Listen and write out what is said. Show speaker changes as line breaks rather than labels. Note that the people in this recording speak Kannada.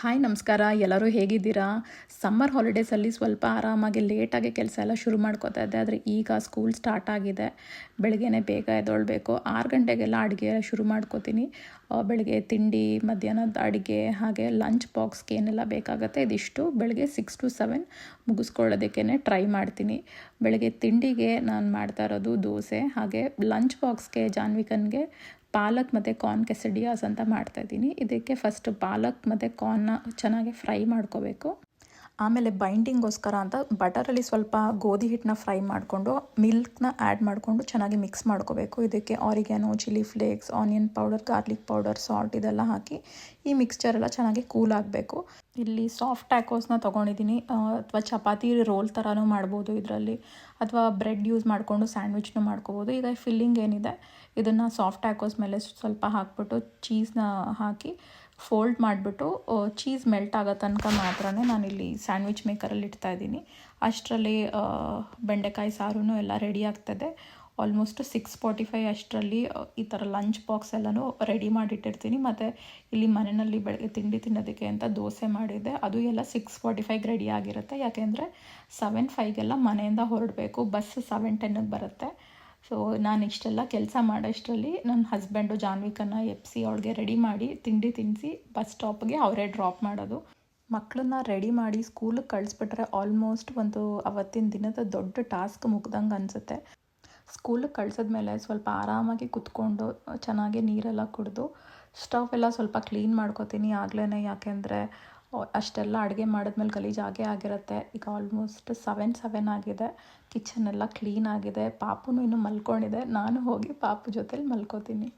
ಹಾಯ್ ನಮಸ್ಕಾರ. ಎಲ್ಲರೂ ಹೇಗಿದ್ದೀರಾ? ಸಮ್ಮರ್ ಹಾಲಿಡೇಸಲ್ಲಿ ಸ್ವಲ್ಪ ಆರಾಮಾಗಿ ಲೇಟಾಗಿ ಕೆಲಸ ಎಲ್ಲ ಶುರು ಮಾಡ್ಕೋತಾ ಇದ್ದೆ. ಆದರೆ ಈಗ ಸ್ಕೂಲ್ ಸ್ಟಾರ್ಟ್ ಆಗಿದೆ. ಬೆಳಗ್ಗೆನೇ ಬೇಗ ಎದ್ದೇಳಬೇಕು. 6 ಗಂಟೆಗೆಲ್ಲ ಅಡುಗೆ ಶುರು ಮಾಡ್ಕೋತೀನಿ. ಬೆಳಗ್ಗೆ ತಿಂಡಿ, ಮಧ್ಯಾಹ್ನದ ಅಡುಗೆ, ಹಾಗೆ ಲಂಚ್ ಬಾಕ್ಸ್ಗೆ ಏನೆಲ್ಲ ಬೇಕಾಗುತ್ತೆ ಇದಿಷ್ಟು ಬೆಳಗ್ಗೆ 6 to 7 ಮುಗಿಸ್ಕೊಳ್ಳೋದಕ್ಕೇ ಟ್ರೈ ಮಾಡ್ತೀನಿ. ಬೆಳಗ್ಗೆ ತಿಂಡಿಗೆ ನಾನು ಮಾಡ್ತಾ ಇರೋದು ದೋಸೆ, ಹಾಗೆ ಲಂಚ್ ಬಾಕ್ಸ್ಗೆ ಜಾನ್ವಿಕನ್ಗೆ ಪಾಲಕ್ ಮತ್ತು ಕಾರ್ನ್ ಕೆಸಡಿಯಾಸ್ ಅಂತ ಮಾಡ್ತಾಯಿದ್ದೀನಿ. ಇದಕ್ಕೆ ಫಸ್ಟ್ ಪಾಲಕ್ ಮತ್ತು ಕಾರ್ನ್ನ ಚೆನ್ನಾಗಿ ಫ್ರೈ ಮಾಡ್ಕೋಬೇಕು. ಆಮೇಲೆ ಬೈಂಡಿಂಗೋಸ್ಕರ ಅಂತ ಬಟರಲ್ಲಿ ಸ್ವಲ್ಪ ಗೋಧಿ ಹಿಟ್ಟನ್ನ ಫ್ರೈ ಮಾಡಿಕೊಂಡು ಮಿಲ್ಕ್ನ ಆ್ಯಡ್ ಮಾಡಿಕೊಂಡು ಚೆನ್ನಾಗಿ ಮಿಕ್ಸ್ ಮಾಡ್ಕೋಬೇಕು. ಇದಕ್ಕೆ ಆರಿಗ್ಯಾನೋ, chilli flakes, onion powder, garlic powder, salt ಇದೆಲ್ಲ ಹಾಕಿ ಈ ಮಿಕ್ಸ್ಚರೆಲ್ಲ ಚೆನ್ನಾಗಿ ಕೂಲ್ ಆಗಬೇಕು. ಇಲ್ಲಿ ಸಾಫ್ಟ್ ಟ್ಯಾಕೋಸ್ನ ತೊಗೊಂಡಿದ್ದೀನಿ. ಅಥವಾ ಚಪಾತಿ ರೋಲ್ ಥರನೂ ಮಾಡ್ಬೋದು ಇದರಲ್ಲಿ, ಅಥವಾ ಬ್ರೆಡ್ ಯೂಸ್ ಮಾಡಿಕೊಂಡು ಸ್ಯಾಂಡ್ವಿಚ್ನೂ ಮಾಡ್ಕೋಬೋದು. ಈಗ ಫಿಲ್ಲಿಂಗ್ ಏನಿದೆ ಇದನ್ನು ಸಾಫ್ಟ್ ಟ್ಯಾಕೋಸ್ ಮೇಲೆ ಸ್ವಲ್ಪ ಹಾಕ್ಬಿಟ್ಟು ಚೀಸ್ನ ಹಾಕಿ ಫೋಲ್ಡ್ ಮಾಡಿಬಿಟ್ಟು ಚೀಸ್ ಮೆಲ್ಟ್ ಆಗೋ ತನಕ ಮಾತ್ರ ನಾನಿಲ್ಲಿ ಸ್ಯಾಂಡ್ವಿಚ್ ಮೇಕರಲ್ಲಿ ಇಡ್ತಾಯಿದ್ದೀನಿ. ಅಷ್ಟರಲ್ಲಿ ಬೆಂಡೆಕಾಯಿ ಸಾರೂ ಎಲ್ಲ ರೆಡಿ ಆಗ್ತದೆ. ಆಲ್ಮೋಸ್ಟ್ 6:45 ಅಷ್ಟರಲ್ಲಿ ಈ ಥರ ಲಂಚ್ ಬಾಕ್ಸ್ ಎಲ್ಲನೂ ರೆಡಿ ಮಾಡಿಟ್ಟಿರ್ತೀನಿ. ಮತ್ತು ಇಲ್ಲಿ ಮನೆಯಲ್ಲಿ ಬೆಳಗ್ಗೆ ತಿಂಡಿ ತಿನ್ನೋದಕ್ಕೆ ಅಂತ ದೋಸೆ ಮಾಡಿದ್ದೆ, ಅದು ಎಲ್ಲ 6:45 ರೆಡಿ ಆಗಿರುತ್ತೆ. ಯಾಕೆಂದರೆ 7:05ಗೆಲ್ಲ ಮನೆಯಿಂದ ಹೊರಡಬೇಕು. ಬಸ್ 7:10ಗೆ ಬರುತ್ತೆ. ಸೊ ನಾನು ಇಷ್ಟೆಲ್ಲ ಕೆಲಸ ಮಾಡೋಷ್ಟರಲ್ಲಿ ನನ್ನ ಹಸ್ಬೆಂಡು ಜಾನ್ವಿಕನ್ನ ಎಪ್ಸಿ ಅವಳಿಗೆ ರೆಡಿ ಮಾಡಿ ತಿಂಡಿ ತಿನ್ನಿಸಿ ಬಸ್ ಸ್ಟಾಪ್ಗೆ ಅವರೇ ಡ್ರಾಪ್ ಮಾಡೋದು. ಮಕ್ಕಳನ್ನ ರೆಡಿ ಮಾಡಿ ಸ್ಕೂಲಿಗೆ ಕಳಿಸ್ಬಿಟ್ರೆ ಆಲ್ಮೋಸ್ಟ್ ಒಂದು ಅವತ್ತಿನ ದಿನದ ದೊಡ್ಡ ಟಾಸ್ಕ್ ಮುಗ್ದಂಗೆ ಅನಿಸುತ್ತೆ. ಸ್ಕೂಲಿಗೆ ಕಳ್ಸಿದ್ಮೇಲೆ ಸ್ವಲ್ಪ ಆರಾಮಾಗಿ ಕುತ್ಕೊಂಡು ಚೆನ್ನಾಗಿ ನೀರೆಲ್ಲ ಕುಡಿದು ಸ್ಟವ್ ಎಲ್ಲ ಸ್ವಲ್ಪ ಕ್ಲೀನ್ ಮಾಡ್ಕೋತೀನಿ ಆಗಲೇ. ಯಾಕೆಂದರೆ ಅಷ್ಟೆಲ್ಲ ಅಡುಗೆ ಮಾಡಿದ್ಮೇಲೆ ಗಲೀಜಾಗೇ ಆಗಿರುತ್ತೆ. ಈಗ ಆಲ್ಮೋಸ್ಟ್ 7 ಆಗಿದೆ. ಕಿಚನ್ ಎಲ್ಲ ಕ್ಲೀನ್ ಆಗಿದೆ. ಪಾಪುನೂ ಇನ್ನೂ ಮಲ್ಕೊಂಡಿದೆ. ನಾನು ಹೋಗಿ ಪಾಪು ಜೊತೆಲಿ ಮಲ್ಕೋತೀನಿ.